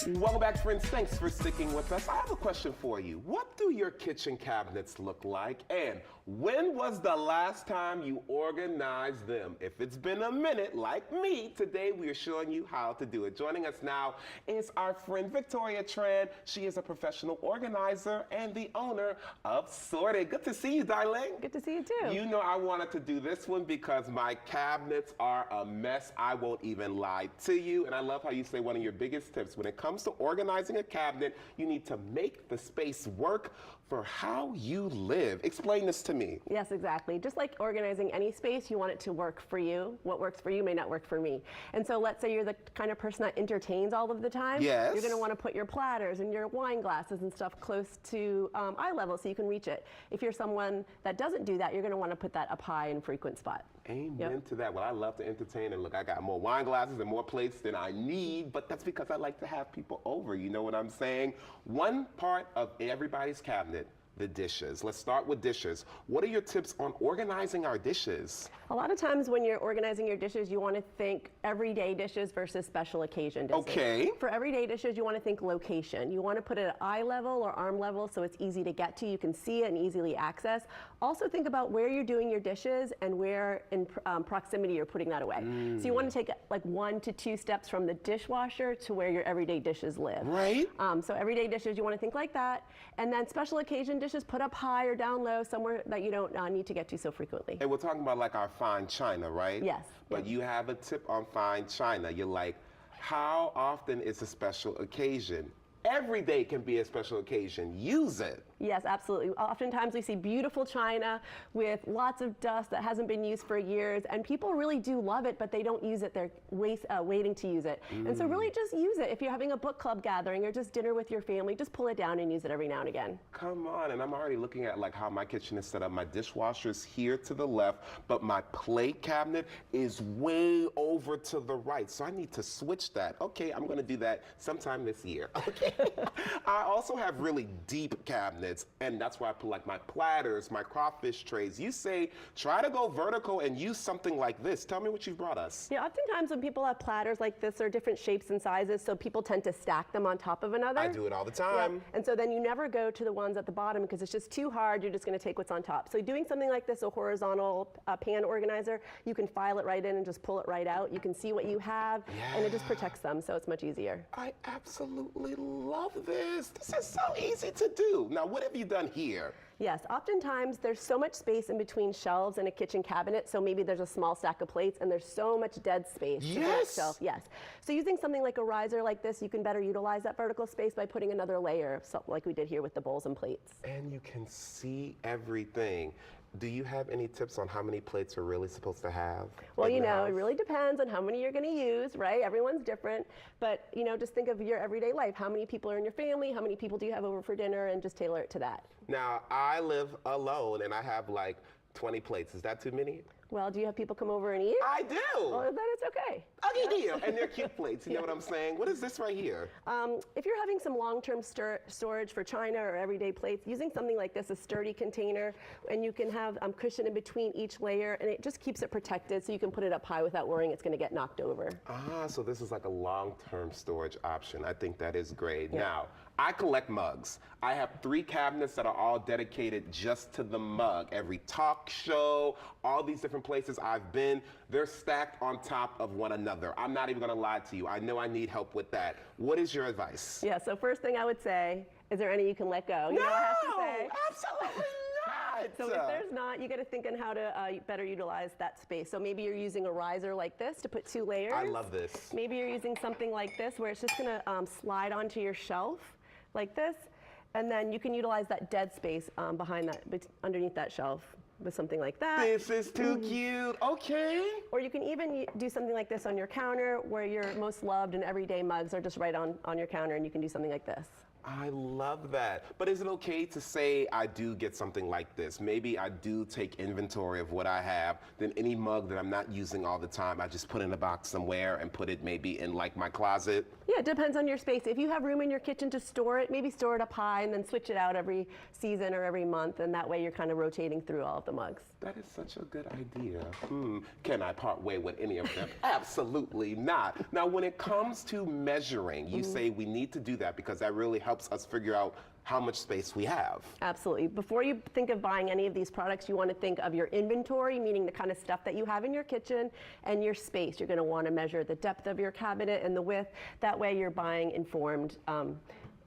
Welcome back, friends. Thanks for sticking with us. I have a question for you. What do your kitchen cabinets look like? And when was the last time you organized them? If it's been a minute, like me, today we are showing you how to do it. Joining us now is our friend Victoria Tran. She is a professional organizer and the owner of Sorted. Good to see you, darling. Good to see you too. You know I wanted to do this one because my cabinets are a mess. I won't even lie to you. And I love how you say one of your biggest tips when it comes to organizing a cabinet, you need to make the space work for how you live. Explain this to me. Yes, exactly. Just like organizing any space, you want it to work for you. What works for you may not work for me. And so let's say you're the kind of person that entertains all of the time. Yes. You're going to want to put your platters and your wine glasses and stuff close to eye level so you can reach it. If you're someone that doesn't do that, you're going to want to put that up high and frequent spot. Amen to that. Well, I love to entertain, and look, I got more wine glasses and more plates than I need, but that's because I like to have people over. You know what I'm saying? One part of everybody's cabinet, the dishes. Let's start with dishes. What are your tips on organizing our dishes? A lot of times when you're organizing your dishes, you want to think everyday dishes versus special occasion dishes. Okay. For everyday dishes, you want to think location. You want to put it at eye level or arm level so it's easy to get to. You can see it and easily access. Also think about where you're doing your dishes and where in proximity you're putting that away. So you want to take like 1 to 2 steps from the dishwasher to where your everyday dishes live. Right. So everyday dishes, you want to think like that. And then special occasion dishes, put up high or down low, somewhere that you don't need to get to so frequently. And we're talking about like our fine china, right? Yes. But you have a tip on fine china. You're like, how often is a special occasion? Every day can be a special occasion. Use it. Yes, absolutely. Oftentimes we see beautiful china with lots of dust that hasn't been used for years, and people really do love it, but they don't use it. They're waiting to use it. And so really just use it. If you're having a book club gathering or just dinner with your family, just pull it down and use it every now and again. Come on, and I'm already looking at like how my kitchen is set up. My dishwasher's here to the left, but my plate cabinet is way over to the right. So I need to switch that. Okay, I'm gonna do that sometime this year. Okay. I also have really deep cabinets, and that's why I put like my platters, my crawfish trays. You say try to go vertical and use something like this. Tell me what you've brought us. Yeah, oftentimes when people have platters like this, they're different shapes and sizes, so people tend to stack them on top of another. I do it all the time. Yep. And so then you never go to the ones at the bottom because it's just too hard. You're just going to take what's on top. So doing something like this, a horizontal pan organizer, you can file it right in and just pull it right out. You can see what you have, and it just protects them, so it's much easier. I absolutely love this. This is so easy to do. Now, what have you done here? Yes, oftentimes there's so much space in between shelves in a kitchen cabinet, so maybe there's a small stack of plates and there's so much dead space in that shelf. Yes. So using something like a riser like this, you can better utilize that vertical space by putting another layer, something like we did here with the bowls and plates. And you can see everything. Do you have any tips on how many plates we're really supposed to have? Well, you know, it really depends on how many you're going to use, right? Everyone's different. But, you know, just think of your everyday life. How many people are in your family? How many people do you have over for dinner? And just tailor it to that. Now, I live alone and I have like 20 plates. Is that too many? Well, do you have people come over and eat? I do. Well, then it's okay. Okay, deal. And they're cute plates. You know what I'm saying? What is this right here? If you're having some long-term storage for china or everyday plates, using something like this, a sturdy container, and you can have cushion in between each layer, and it just keeps it protected so you can put it up high without worrying it's going to get knocked over. Ah, so this is like a long-term storage option. I think that is great. Yeah. Now, I collect mugs. I have 3 cabinets that are all dedicated just to the mug. Every talk show, all these different places I've been, they're stacked on top of one another. I'm not even gonna lie to you. I know I need help with that. What is your advice? Yeah, so first thing I would say, is there any you can let go? You know what I have to say? Absolutely not. So if there's not, you gotta think on how to better utilize that space. So maybe you're using a riser like this to put 2 layers. I love this. Maybe you're using something like this where it's just gonna slide onto your shelf like this, and then you can utilize that dead space behind that, underneath that shelf with something like that. This is too cute. Okay. Or you can even do something like this on your counter where your most loved and everyday mugs are just right on your counter, and you can do something like this. I love that. But is it okay to say I do get something like this? Maybe I do take inventory of what I have, then any mug that I'm not using all the time, I just put in a box somewhere and put it maybe in like my closet? Yeah, it depends on your space. If you have room in your kitchen to store it, maybe store it up high and then switch it out every season or every month, and that way you're kind of rotating through all of the mugs. That is such a good idea. Can I part way with any of them? Absolutely not. Now, when it comes to measuring, you say we need to do that because that really helps us figure out how much space we have. Absolutely. Before you think of buying any of these products, you want to think of your inventory, meaning the kind of stuff that you have in your kitchen, and your space. You're going to want to measure the depth of your cabinet and the width. That way you're buying informed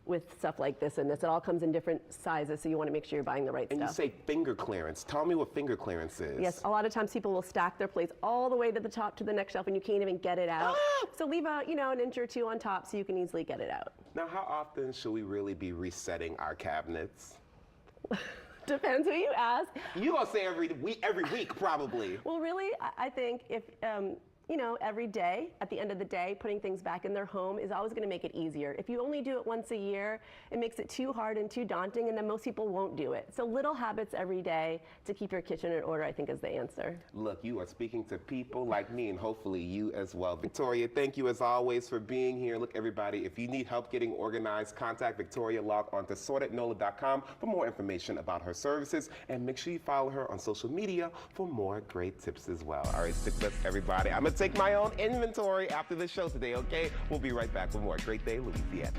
with stuff like this and this. It all comes in different sizes, so you want to make sure you're buying the right And stuff. you say finger clearance. Tell me what finger clearance is. Yes, a lot of times people will stack their plates all the way to the top to the next shelf and you can't even get it out. So leave out, an inch or two on top so you can easily get it out. Now, how often should we really be resetting our cabinets? Depends who you ask. You gonna say every week probably. Well, really, I think if, every day, at the end of the day, putting things back in their home is always going to make it easier. If you only do it once a year, it makes it too hard and too daunting, and then most people won't do it. So little habits every day to keep your kitchen in order, I think, is the answer. Look, you are speaking to people like me, and hopefully you as well. Victoria, thank you as always for being here. Look, everybody, if you need help getting organized, contact Victoria. Log on to sortednola.com for more information about her services, and make sure you follow her on social media for more great tips as well. All right, stick with us, everybody. I'm gonna take my own inventory after the show today, okay? We'll be right back with more Great Day Louisiana.